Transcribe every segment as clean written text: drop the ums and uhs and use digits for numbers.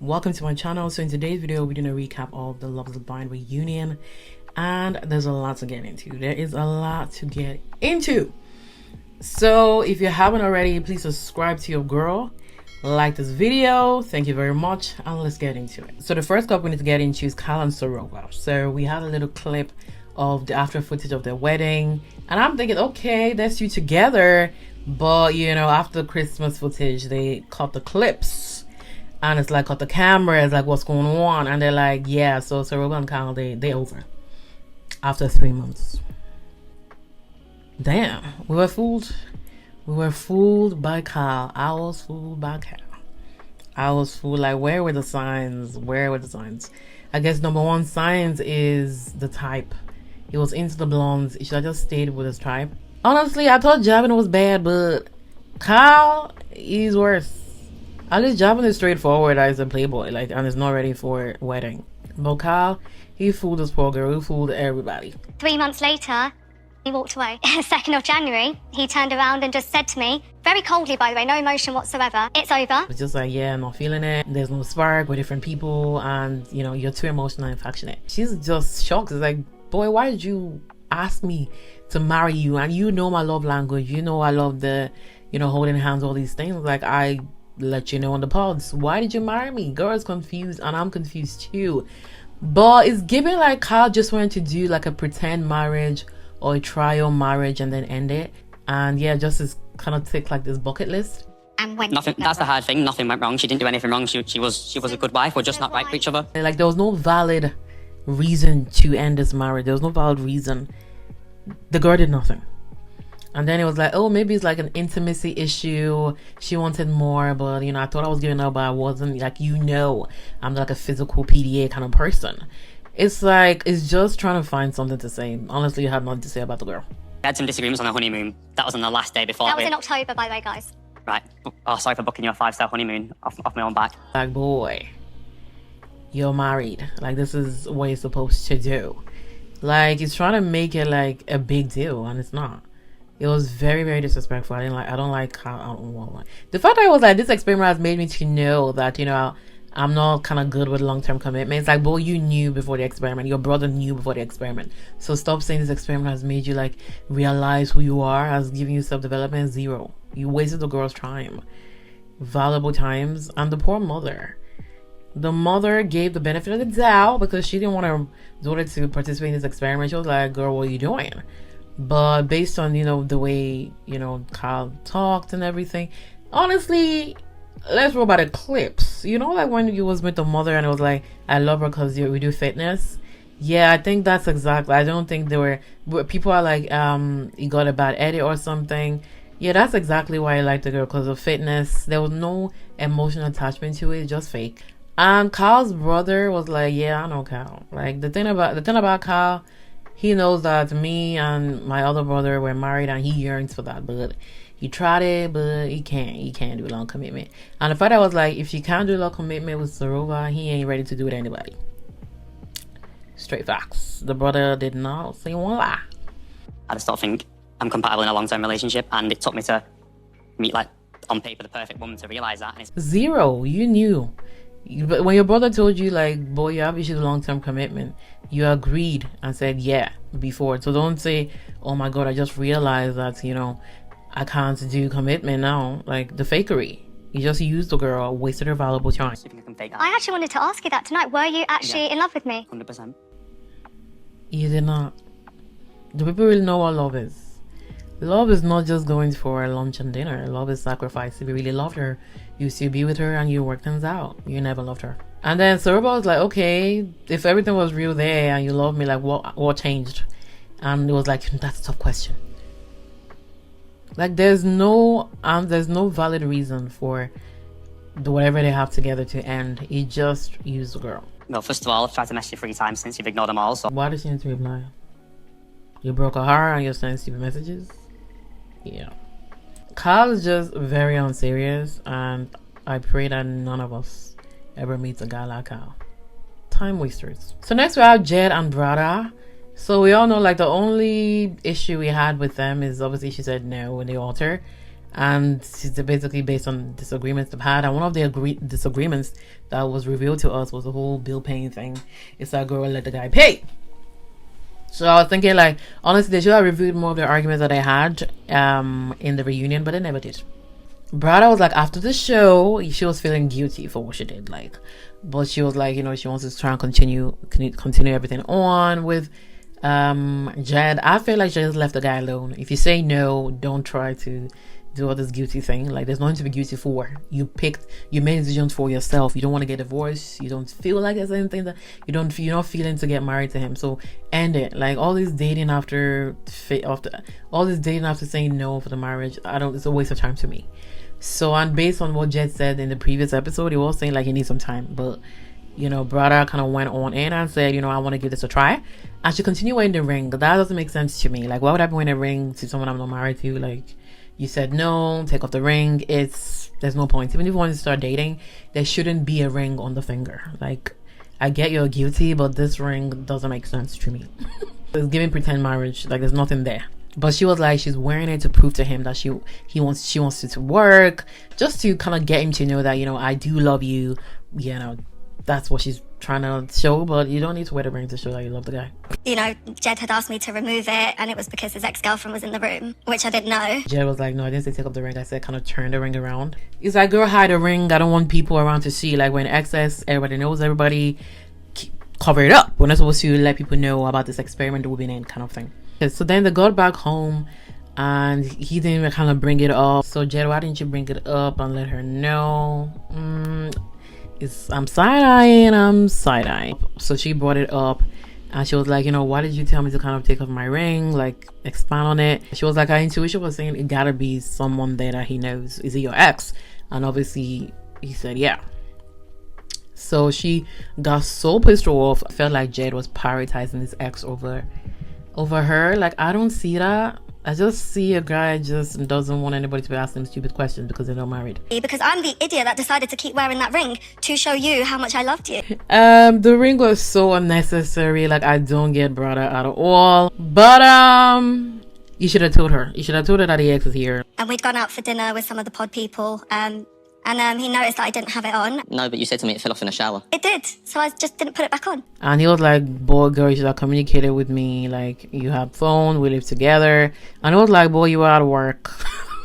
welcome to my channel. So in today's video we're doing a recap of the Love Is Blind reunion, and there's a lot to get into. There is a lot to get into. So if you haven't already, please subscribe to your girl, like this video, thank you very much, and let's get into it. So the first couple we need to get into is Kalan and Sro. So we had a little clip of the after footage of their wedding, and I'm thinking, okay, that's two together, but you know, after the Christmas footage they cut the clips and it's like cut the camera, it's like what's going on, and they're like, yeah, so Sro and Kyle, they over after 3 months. Damn, we were fooled. We were fooled by Kyle. I was fooled by Kyle. I was fooled. Like, where were the signs? Where were the signs? I guess number one signs is the type. He was into the blondes. He should have just stayed with his type. Honestly, I thought Javin was bad, but Kyle, he's worse. At least Javin is straightforward as a playboy, like, and is not ready for wedding. But Kyle, he fooled this poor girl. He fooled everybody. 3 months later, he walked away. 2nd of January, he turned around and just said to me, very coldly by the way, no emotion whatsoever, it's over. It's just like, yeah, I'm not feeling it. There's no spark. We're different people, and you know, you're too emotional and affectionate. She's just shocked. It's like, boy, why did you ask me to marry you? And you know my love language. You know I love the, you know, holding hands, all these things. Like, I let you know on the pods. Why did you marry me? Girl is confused, and I'm confused too. But it's giving like Kyle just wanted to do like a pretend marriage or a trial marriage and then end it. And yeah, just is kind of tick like this bucket list. And when nothing, that's the hard thing. Nothing went wrong. She didn't do anything wrong. She was a good wife. We're just not right for each other. Like, there was no valid reason to end this marriage. There was no valid reason. The girl did nothing. And then it was like, oh, maybe it's like an intimacy issue. She wanted more, but you know, I thought I was giving up, but I wasn't. Like, you know, I'm like a physical PDA kind of person. It's like, it's just trying to find something to say. Honestly, you have nothing to say about the girl. We had some disagreements on our honeymoon. That was on the last day before. that was in October, by the way, guys. Right. Oh, sorry for booking you a 5-star honeymoon off my own back. Like, boy, you're married. Like, this is what you're supposed to do. Like, he's trying to make it like a big deal, and it's not. It was very, very disrespectful. I don't like how, the fact that it was like, this experiment has made me to know that, you know, I'm not kind of good with long-term commitments. Like, boy, you knew before the experiment. Your brother knew before the experiment. So stop saying this experiment has made you like realize who you are, has given you self-development. Zero. You wasted the girl's time, valuable times. And the poor mother. The mother gave the benefit of the doubt because she didn't want her daughter to participate in this experiment. She was like, girl, what are you doing? But based on, you know, the way, you know, Kyle talked and everything, honestly, let's roll by the clips. You know, like when you was with the mother and it was like, I love her because we do fitness. Yeah, I think that's exactly. I don't think there were people are like, you got a bad edit or something. Yeah, that's exactly why I liked the girl, because of fitness. There was no emotional attachment to it, just fake. And Kyle's brother was like, yeah, I know Kyle. Like, the thing about Kyle, he knows that me and my other brother were married and he yearns for that, but he tried it, but he can't do a long commitment. And the fact I was like, if you can't do a long commitment with Sro, he ain't ready to do it to anybody. Straight facts. The brother did not say one lie. I just don't think I'm compatible in a long-term relationship, and it took me to meet, like, on paper, the perfect woman to realize that. And it's zero. You knew. But when your brother told you, like, boy, you have issues with long-term commitment, you agreed and said yeah before. So don't say, oh my god, I just realized that, you know, I can't do commitment now. Like, the fakery. You just used the girl, wasted her valuable time. I actually wanted to ask you that tonight. Were you actually in love with me? 100%. You did not. Do people really know what love is? Love is not just going for lunch and dinner. Love is sacrifice. If you really loved her, you still be with her and you work things out. You never loved her. And then Sro was like, okay, if everything was real there and you love me, like, what changed? And it was like, that's a tough question. Like, there's no valid reason for whatever they have together to end. He just used the girl. Well, first of all, I've tried to message you 3 times since you've ignored them all, so... Why does she need to reply? You broke her heart and you're sending stupid messages? Yeah. Kyle is just very unserious, and I pray that none of us ever meets a guy like Kyle. Time wasters. So next we have Jed and Brad. So we all know, like, the only issue we had with them is obviously she said no in the altar, and it's basically based on disagreements they've had. And one of the disagreements that was revealed to us was the whole bill paying thing. It's that girl let the guy pay. So I was thinking, like, honestly, they should have reviewed more of the arguments that they had in the reunion, but they never did. Brada was like, after the show, she was feeling guilty for what she did, like, but she was like, she wants to try and continue everything on with Jed. I feel like she just left the guy alone. If you say no, don't try to do all this guilty thing. Like, there's nothing to be guilty for. You made decisions for yourself. You don't want to get divorced. You don't feel like there's anything that you're not feeling to get married to him. So end it. Like, all this dating after saying no for the marriage, it's a waste of time to me. So, and based on what Jed said in the previous episode, he was saying like he needs some time, but Brada kind of went on in and said, I want to give this a try. And she continued wearing the ring. That doesn't make sense to me. Like, why would I be wearing a ring to someone I'm not married to? Like, you said no, take off the ring. There's no point. Even if you want to start dating, there shouldn't be a ring on the finger. Like, I get you're guilty, but this ring doesn't make sense to me. It's giving pretend marriage. Like, there's nothing there. But she was like, she's wearing it to prove to him that she wants it to work, just to kind of get him to know that, I do love you. That's what she's trying to show, but you don't need to wear the ring to show that you love the guy. Jed had asked me to remove it, and it was because his ex-girlfriend was in the room, which I didn't know. Jed was like, no, I didn't say take off the ring. I said kind of turn the ring around. He's like, girl, hide the ring. I don't want people around to see. Like, when excess, everybody knows everybody. Cover it up. We're not supposed to let people know about this experiment we've been in, kind of thing. So then they got back home, and he didn't even kind of bring it up. So Jed, why didn't you bring it up and let her know? I'm side-eyeing. So she brought it up, and she was like, why did you tell me to kind of take off my ring? Like, expand on it. She was like, her intuition was saying it gotta be someone there that he knows. Is it your ex? And obviously he said yeah. So she got so pissed off. I felt like Jed was prioritizing his ex over her. Like, I don't see that. I just see a guy just doesn't want anybody to be asking stupid questions because they're not married. Because I'm the idiot that decided to keep wearing that ring to show you how much I loved you. The ring was so unnecessary. Like, I don't get Brada at all. But you should have told her. You should have told her that the ex is here. And we'd gone out for dinner with some of the pod people. And he noticed that I didn't have it on. No, but you said to me it fell off in the shower. It did, so I just didn't put it back on. And he was like, boy, girl, you should have communicated with me. Like, you have phone, we live together. And I was like, boy, you were at work.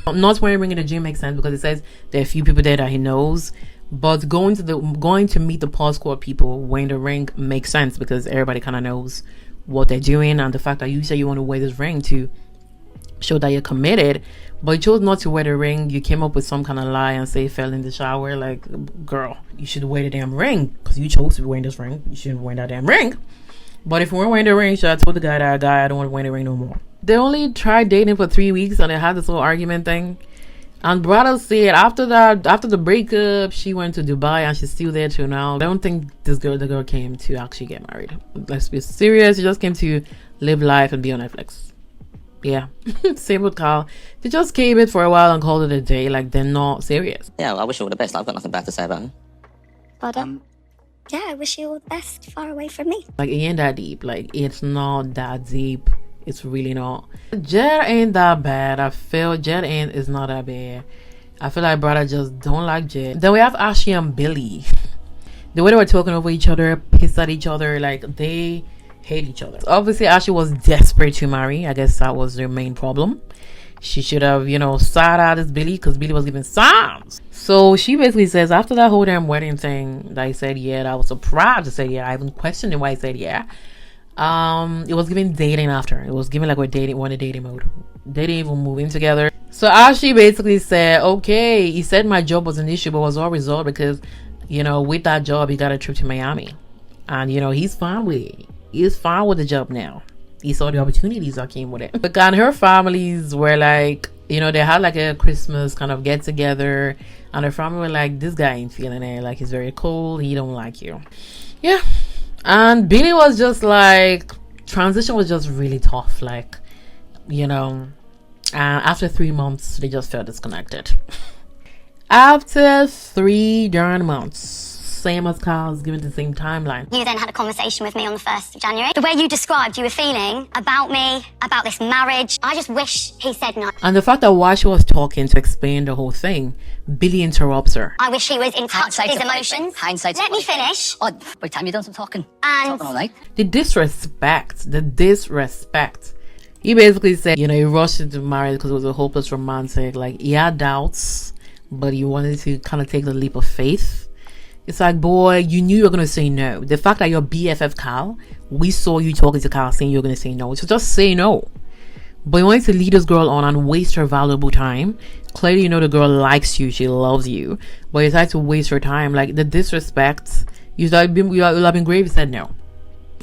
Not wearing a ring in the gym makes sense because it says there are a few people there that he knows. But going to meet the pod squad people wearing the ring makes sense because everybody kind of knows what they're doing. And the fact that you say you want to wear this ring to show that you're committed, but you chose not to wear the ring. You came up with some kind of lie and say it fell in the shower. Like, girl, you should wear the damn ring because you chose to be wearing this ring. You shouldn't wear that damn ring. But if you weren't wearing the ring, should I told the guy that I don't want to wear the ring no more. They only tried dating for 3 weeks and they had this whole argument thing. And Brada said after the breakup, she went to Dubai and she's still there till now. I don't think the girl came to actually get married. Let's be serious. She just came to live life and be on Netflix. Yeah. Same with Carl. They just came in for a while and called it a day. Like, they're not serious. Yeah, well, I wish you all the best. I've got nothing bad to say about him. But yeah, I wish you all the best far away from me. Like, it ain't that deep. Like, it's not that deep. It's really not. Jed ain't that bad. I feel Jed is not that bad. I feel like Brada just don't like Jed. Then we have Ashley and Billy. The way they were talking over each other, pissed at each other, like, they hate each other. Obviously, Ashley was desperate to marry. I guess that was their main problem. She should have, side out this Billy because Billy was giving signs. So she basically says after that whole damn wedding thing that he said yeah, that I was surprised to say yeah. I even questioned him why he said yeah. It was giving dating after. It was giving like we're in a dating mode. They didn't even move in together. So Ashley basically said, okay, he said my job was an issue, but was all resolved because, with that job, he got a trip to Miami. And, he's fine with it. He's fine with the job now. He saw the opportunities that came with it. But and her families were like, they had like a Christmas kind of get together. And her family were like, this guy ain't feeling it. Like, he's very cold. He don't like you. Yeah. And Billy was just like, transition was just really tough. Like, after 3 months, they just felt disconnected. After 3 darn months. same as Kyle's, given the same timeline. You then had a conversation with me on the 1st of January. The way you described you were feeling about me, about this marriage, I just wish he said no. And the fact that while she was talking to explain the whole thing, Billy interrupts her. I wish he was in touch with his emotions. Hindsight's Let me finish. Oh, by the time you done some talking. And Talking all night. The disrespect. He basically said, you know, he rushed into marriage because it was a hopeless romantic. Like, he had doubts, but he wanted to kind of take the leap of faith. It's like, boy, you knew you were going to say no. The fact that your BFF Kyle, we saw you talking to Kyle saying you're going to say no. So just say no. But you wanted to lead this girl on and waste her valuable time. Clearly, you know the girl likes you. She loves you. But you decided to waste her time. Like, the disrespect, you would have been great if you said no.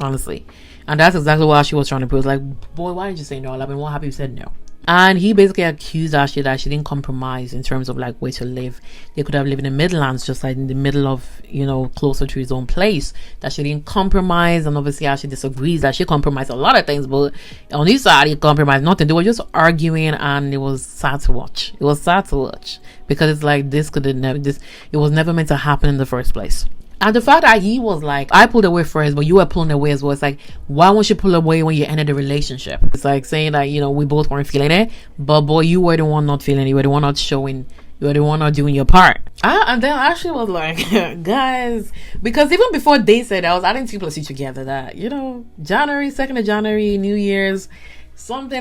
Honestly. And that's exactly what she was trying to prove. Like, boy, why did you say no? I've been more happy you said no. And he basically accused Ashley that she didn't compromise in terms of like where to live. They could have lived in the Midlands, just like in the middle of, you know, closer to his own place. That she didn't compromise. And obviously Ashley disagrees that she compromised a lot of things, but on his side he compromised nothing. They were just arguing, and it was sad to watch. It was sad to watch because it's like it was never meant to happen in the first place. And the fact that he was like, I pulled away first, but you were pulling away as well. It's like, why won't you pull away when you ended the relationship? It's like saying that, you know, we both weren't feeling it, but boy, you were the one not feeling it. You were the one not showing. You were the one not doing your part. And then Ashley was like, guys, because even before they said that, I was adding 2 + 2 together that, you know, January, 2nd of January, New Year's, there's something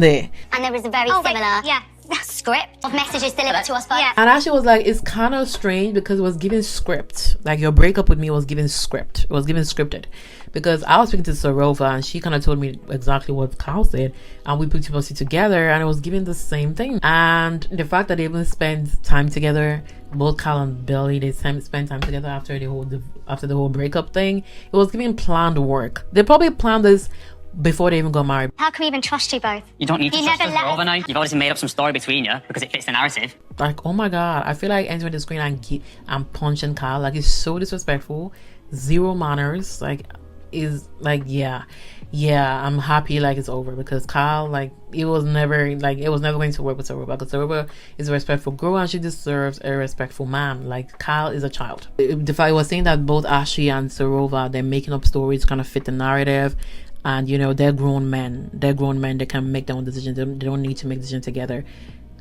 there. And there was a very similar script of messages delivered to us both. Yeah. And Ashley was like, it's kind of strange because it was given script. Like, your breakup with me was given script. It was given scripted. Because I was speaking to Sarova and she kind of told me exactly what Kyle said. And we put 2 + 2 together and it was given the same thing. And the fact that they even spent time together, both Kyle and Billy, they spent time together after the whole breakup thing. It was giving planned work. They probably planned this before they even got married. How can we even trust you both? You don't need to You trust never us let us- overnight. You've obviously made up some story between you because it fits the narrative. Like, oh my god, I feel like entering the screen and punching Kyle. Like, it's so disrespectful, zero manners. Like, is like, yeah, I'm happy like it's over because Kyle, like, it was never going to work with Sarova because Sarova is a respectful girl and she deserves a respectful man. Like, Kyle is a child. The fact was saying that both Ashley and Sarova, they're making up stories to kind of fit the narrative. And, you know, they're grown men. They can make their own decisions. They don't need to make decisions together.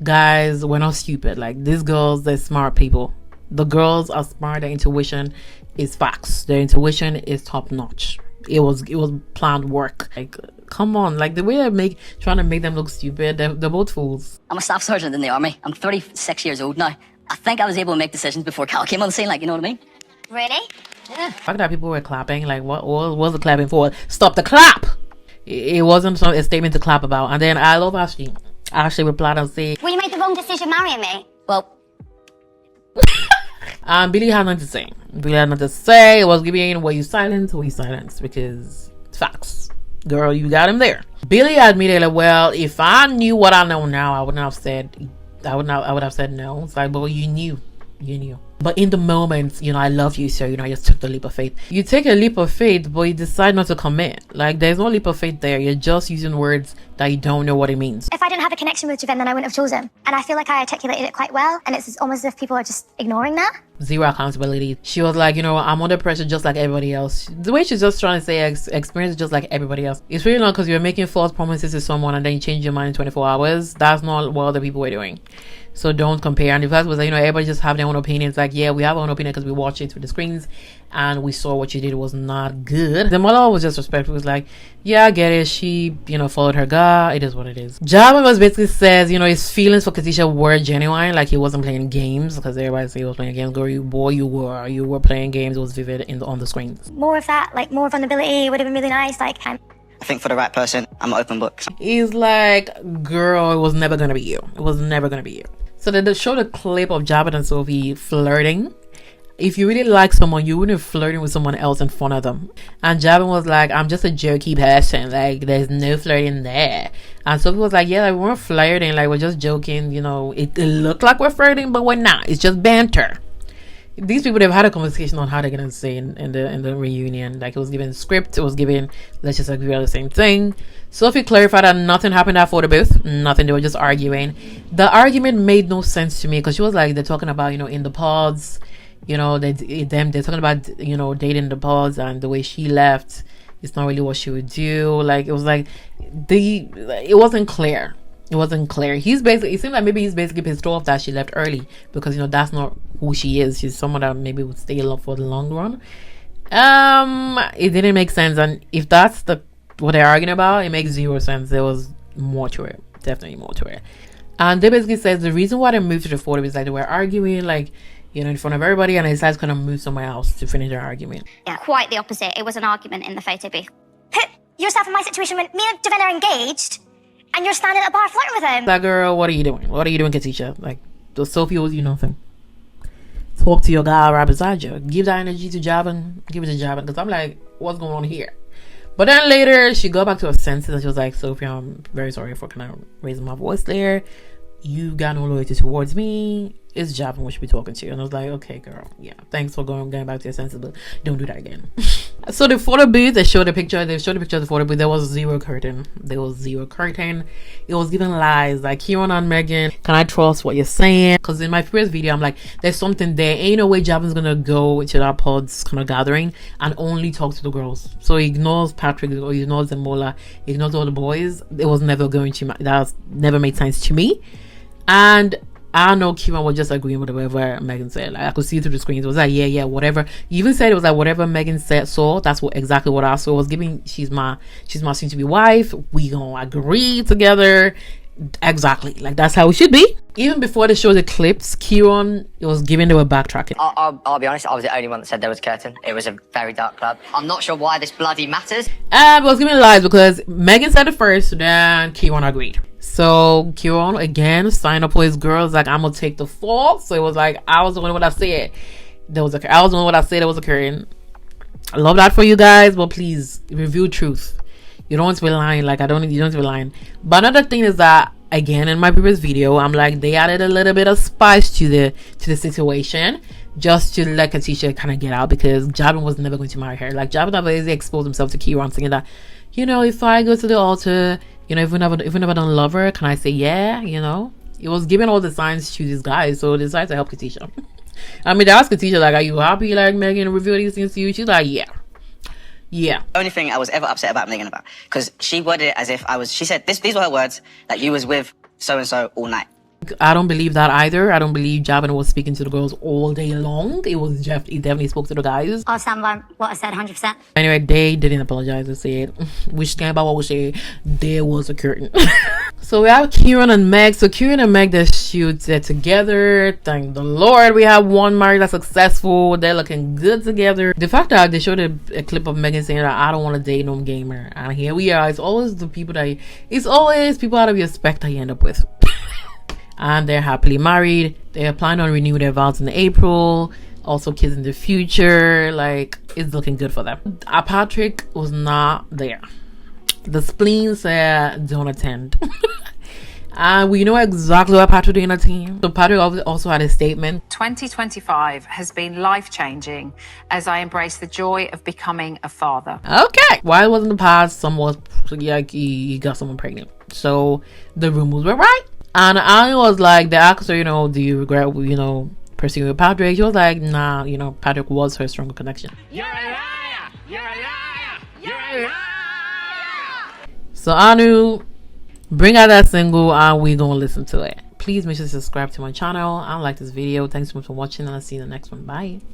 Guys, we're not stupid. Like, these girls, they're smart people. The girls are smart. Their intuition is facts. Their intuition is top notch. It was planned work. Like, come on. Like, the way they're trying to make them look stupid, they're both fools. I'm a staff sergeant in the army. I'm 36 years old now. I think I was able to make decisions before Cal came on the scene, like, you know what I mean? Really? Yeah. The fact that people were clapping, like, what was the clapping for? Stop the clap! It wasn't a statement to clap about. And then I love Ashley. Ashley replied and said, Well, you made the wrong decision marrying me. Well, Billy had nothing to say. It was giving, were you silent? Because it's facts. Girl, you got him there. Billy admitted, like, well, if I knew what I know now, I would have said no. It's like, but you knew. But in the moment, you know, I love you, so, you know, I just took the leap of faith. You take a leap of faith, but you decide not to commit. Like, there's no leap of faith there. You're just using words that you don't know what it means. If I didn't have a connection with Javin, then I wouldn't have chosen. And I feel like I articulated it quite well, and it's almost as if people are just ignoring that. Zero accountability. She was like, you know, I'm under pressure just like everybody else. The way she's just trying to say experience just like everybody else. It's really not because you're making false promises to someone and then you change your mind in 24 hours. That's not what other people were doing. So don't compare. And the fact was that, you know, everybody just have their own opinions. Like, yeah, we have our own opinion because we watched it through the screens and we saw what she did was not good. The mother was just respectful. It was like, yeah, I get it. She, you know, followed her gut. It is what it is. Javin was basically says, you know, his feelings for Katisha were genuine. Like, he wasn't playing games because everybody said he was playing games. Girl, you were playing games. It was vivid on the screens. More of that, like, more vulnerability would have been really nice. Like, I think for the right person, I'm an open book. He's like, girl, it was never gonna be you. It was never gonna be you. So they showed a clip of Jed and Sophie flirting. If you really like someone, you wouldn't be flirting with someone else in front of them. And Javin was like, I'm just a jokey person. Like, there's no flirting there. And Sophie was like, yeah, like, we weren't flirting. Like, we're just joking. You know, it looked like we're flirting, but we're not. It's just banter. These people, they've had a conversation on how they're gonna say in the reunion. Like, it was given script. It was given, let's just agree on the same thing. Sophie clarified that nothing happened at photo booth. Nothing. They were just arguing. The argument made no sense to me because she was like, they're talking about, you know, in the pods, you know, they're talking about, you know, dating the pods, and the way she left, it's not really what she would do. Like, it was like it wasn't clear. It wasn't clear. It seemed like maybe he's basically pissed off that she left early, because, you know, that's not who she is. She's someone that maybe would stay along for the long run. It didn't make sense, and if that's what they're arguing about, it makes zero sense. There was more to it, definitely more to it. And they basically says the reason why they moved to the photo is like they were arguing, like, you know, in front of everybody, and they decided to kind of move somewhere else to finish their argument. Yeah, quite the opposite. It was an argument in the photo booth. Put yourself in my situation when me and Javin are engaged, and you're standing at a bar flirting with him. Like, girl, what are you doing? What are you doing, Katisha? Like, the Sophie owes you nothing. Talk to your guy right beside you. Give that energy to Javin. Give it to Javin. Because I'm like, what's going on here? But then later, she got back to her senses, and she was like, Sophie, I'm very sorry for kind of raising my voice there. You got no loyalty towards me. It's Javin we should be talking to. And I was like, okay, girl, yeah, thanks for getting back to your senses, but don't do that again. So the photo booth, they showed a picture of the photo booth. There was zero curtain. It was giving lies. Like, Kieran and Megan, can I trust what you're saying? Because in my previous video, I'm like, there's something there. Ain't no way Javin's gonna go to that pod's kind of gathering and only talk to the girls. So he ignores Patrick, or he ignores Demola, he ignores all the boys. It was never going to, that never made sense to me. And I know Kieran was just agreeing with whatever Megan said. Like, I could see through the screens. It was like, yeah, whatever. You even said it was like whatever Megan saw. That's exactly what I saw. It was giving, she's my soon to be wife. We gonna agree together. Exactly. Like, that's how it should be. Even before they showed the clips, Kieran, it was giving they were backtracking. I'll be honest, I was the only one that said there was a curtain. It was a very dark club. I'm not sure why this bloody matters. It was giving lies because Megan said it first, then Kieran agreed. So Kieran again signed up for his girls, like, I'm gonna take the fall. So it was like, I was the one what I said. I was the one what I said it was occurring. I love that for you guys, but please reveal truth. You don't want to be lying. Like, you don't want to be lying. But another thing is that, again, in my previous video, I'm like, they added a little bit of spice to the situation, just to let Katisha kind of get out, because Javin was never going to marry her. Like, Javin never exposed himself to Kieran, saying that, you know, if I go to the altar, you know, if we never don't love her, can I say yeah? You know, it was giving all the signs to these guys, so they decided to help Katisha. I mean, they asked Katisha, like, are you happy, like, Megan revealed these things to you? She's like, yeah. Only thing I was ever upset about Megan about, because she worded it as if she said, these were her words, that you was with so-and-so all night. I don't believe that either. I don't believe Javin was speaking to the girls all day long. It was Jeff. He definitely spoke to the guys. I'll stand by what I said 100%. Anyway, they didn't apologize and said, we stand by what we said. There was a curtain. So we have Kieran and Meg. So Kieran and Meg, they shoot together. Thank the Lord. We have one married that's successful. They're looking good together. The fact that they showed a clip of Megan saying that I don't want to date no gamer. And here we are. It's always people out of your spec that you end up with. And they're happily married. They're planning on renewing their vows in April. Also kids in the future. Like, it's looking good for them. Patrick was not there. The spleen said don't attend. And we know exactly what Patrick did in the team. So Patrick also had a statement. 2025 has been life-changing as I embrace the joy of becoming a father. Okay. While it was in the past, he got someone pregnant. So the rumors were right. And I was like, the actor, you know, do you regret, you know, pursuing Patrick? He was like, nah, you know, Patrick was her stronger connection. You're a liar! You're a liar! You're a liar! So Anu, bring out that single and we gonna listen to it. Please make sure to subscribe to my channel and like this video. Thanks so much for watching, and I'll see you in the next one. Bye.